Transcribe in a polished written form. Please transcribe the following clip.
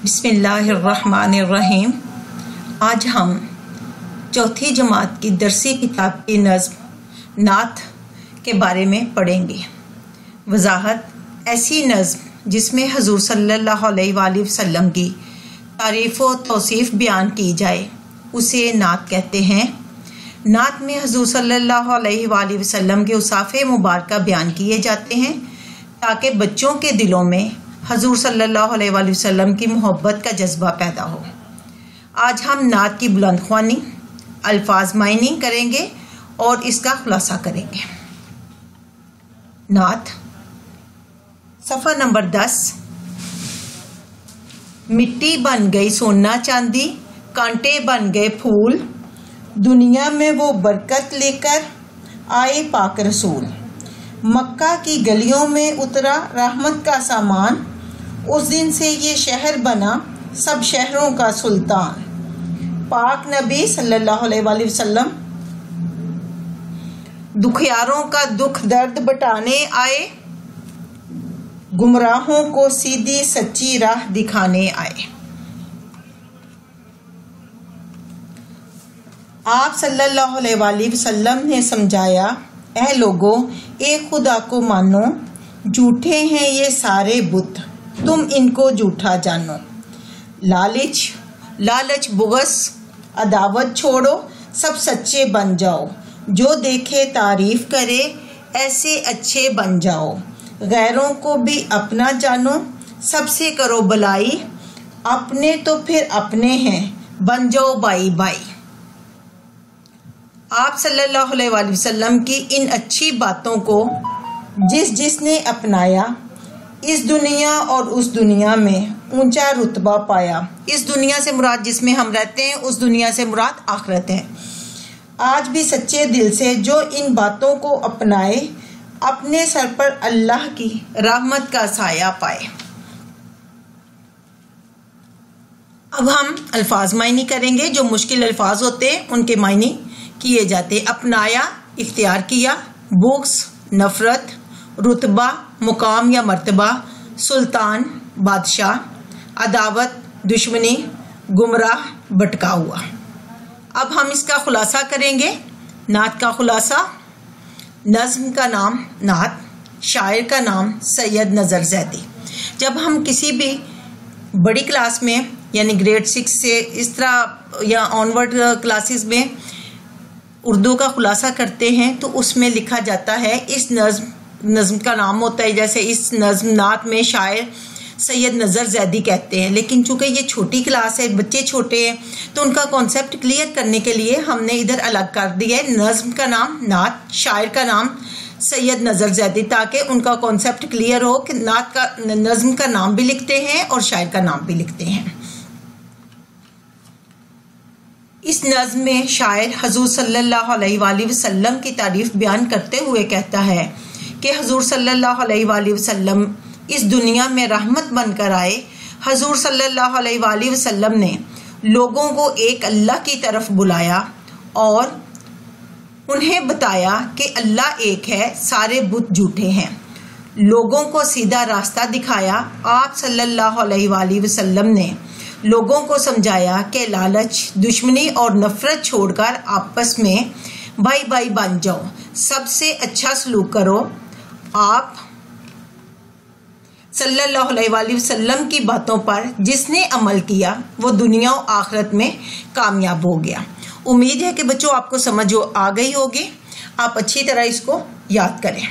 बिस्मिल्लाहिर्रहमानिर्रहीम। आज हम चौथी जमात की दरसी किताब की नज़्म नात के बारे में पढ़ेंगे। वजाहत: ऐसी नज़्म जिसमें हजूर सल्लल्लाहु अलैहि वसल्लम की तारीफ़ व तौसीफ़ बयान की जाए उसे नात कहते हैं। नात में हजूर सल्लल्लाहु अलैहि वसल्लम के औसाफ़े मुबारका बयान किए जाते हैं ताकि बच्चों के दिलों में हजूर सल्लल्लाहु अलैहि वसल्लम की मोहब्बत का जज्बा पैदा हो। आज हम नात की बुलंद ख्वानी, अल्फाज मायनी करेंगे और इसका खुलासा करेंगे। नात सफ़ा नंबर 10। मिट्टी बन गई सोना चांदी, कांटे बन गए फूल, दुनिया में वो बरकत लेकर आए पाक रसूल। मक्का की गलियों में उतरा रहमत का सामान, उस दिन से ये शहर बना सब शहरों का सुल्तान। पाक नबी सल्लल्लाहु अलैहि वसल्लम दुखियारों का दुख दर्द बटाने आए, गुमराहों को सीधी सच्ची राह दिखाने आए। आप सल्लल्लाहु अलैहि वसल्लम ने समझाया, ऐ लोगों, एक खुदा को मानो, झूठे हैं ये सारे बुत, तुम इनको झूठा जानो। लालच बुगस अदावत छोड़ो, सब सच्चे बन जाओ। जो देखे तारीफ करे, ऐसे अच्छे बन जाओ। गैरों को भी अपना जानो, सबसे करो भलाई, अपने तो फिर अपने हैं, बन जाओ भाई भाई। आप सल्लल्लाहु अलैहि वसल्लम की इन अच्छी बातों को जिसने अपनाया, इस दुनिया और उस दुनिया में ऊंचा रुतबा पाया। इस दुनिया से मुराद जिसमें हम रहते हैं, उस दुनिया से मुराद आखिरत है। आज भी सच्चे दिल से जो इन बातों को अपनाए, अपने सर पर अल्लाह की रहमत का साया पाए। अब हम अल्फाज मायनी करेंगे। जो मुश्किल अल्फाज होते हैं उनके मायनी किए जाते। अपनाया, इख्तियार किया, बुग़्ज़ नफरत, रुतबा मुकाम या मर्तबा, सुल्तान बादशाह, अदावत दुश्मनी, गुमराह भटका हुआ। अब हम इसका खुलासा करेंगे। नात का खुलासा: नज़्म का नाम नात, शायर का नाम सैयद नज़र ज़ैदी। जब हम किसी भी बड़ी क्लास में यानी ग्रेड 6 से इस तरह या ऑनवर्ड क्लासेस में उर्दू का खुलासा करते हैं तो उसमें लिखा जाता है, इस नज़्म का नाम होता है, जैसे इस नज़्म नात में शायर सैयद नज़र ज़ैदी कहते हैं। लेकिन चूंकि ये छोटी क्लास है, बच्चे छोटे हैं, तो उनका कॉन्सेप्ट क्लियर करने के लिए हमने इधर अलग कर दिया है। नज़्म का नाम नात, शायर का नाम सैयद नज़र ज़ैदी, ताकि उनका कॉन्सेप्ट क्लियर हो कि नात का नज़्म का नाम भी लिखते हैं और शायर का नाम भी लिखते हैं। इस नज़्म में शायर हजूर सल्लल्लाहु अलैहि वसल्लम की तारीफ बयान करते हुए कहता है कि हजूर सल्लल्लाहु अलैहि वसल्लम इस दुनिया में रहमत बनकर आए। हजूर सल्लल्लाहु अलैहि वसल्लम ने लोगों को एक अल्लाह की तरफ बुलाया और उन्हें बताया कि अल्लाह एक है, सारे बुत झूठे हैं। लोगों को सीधा रास्ता दिखाया। आप सल्लल्लाहु अलैहि वसल्लम ने लोगों को समझाया कि लालच, दुश्मनी और नफरत छोड़कर आपस में भाई भाई बन जाओ, सबसे अच्छा सलूक करो। आप सल्लल्लाहु अलैहि वसल्लम की बातों पर जिसने अमल किया वो दुनिया और आखिरत में कामयाब हो गया। उम्मीद है कि बच्चों आपको समझ आ गई होगी। आप अच्छी तरह इसको याद करें।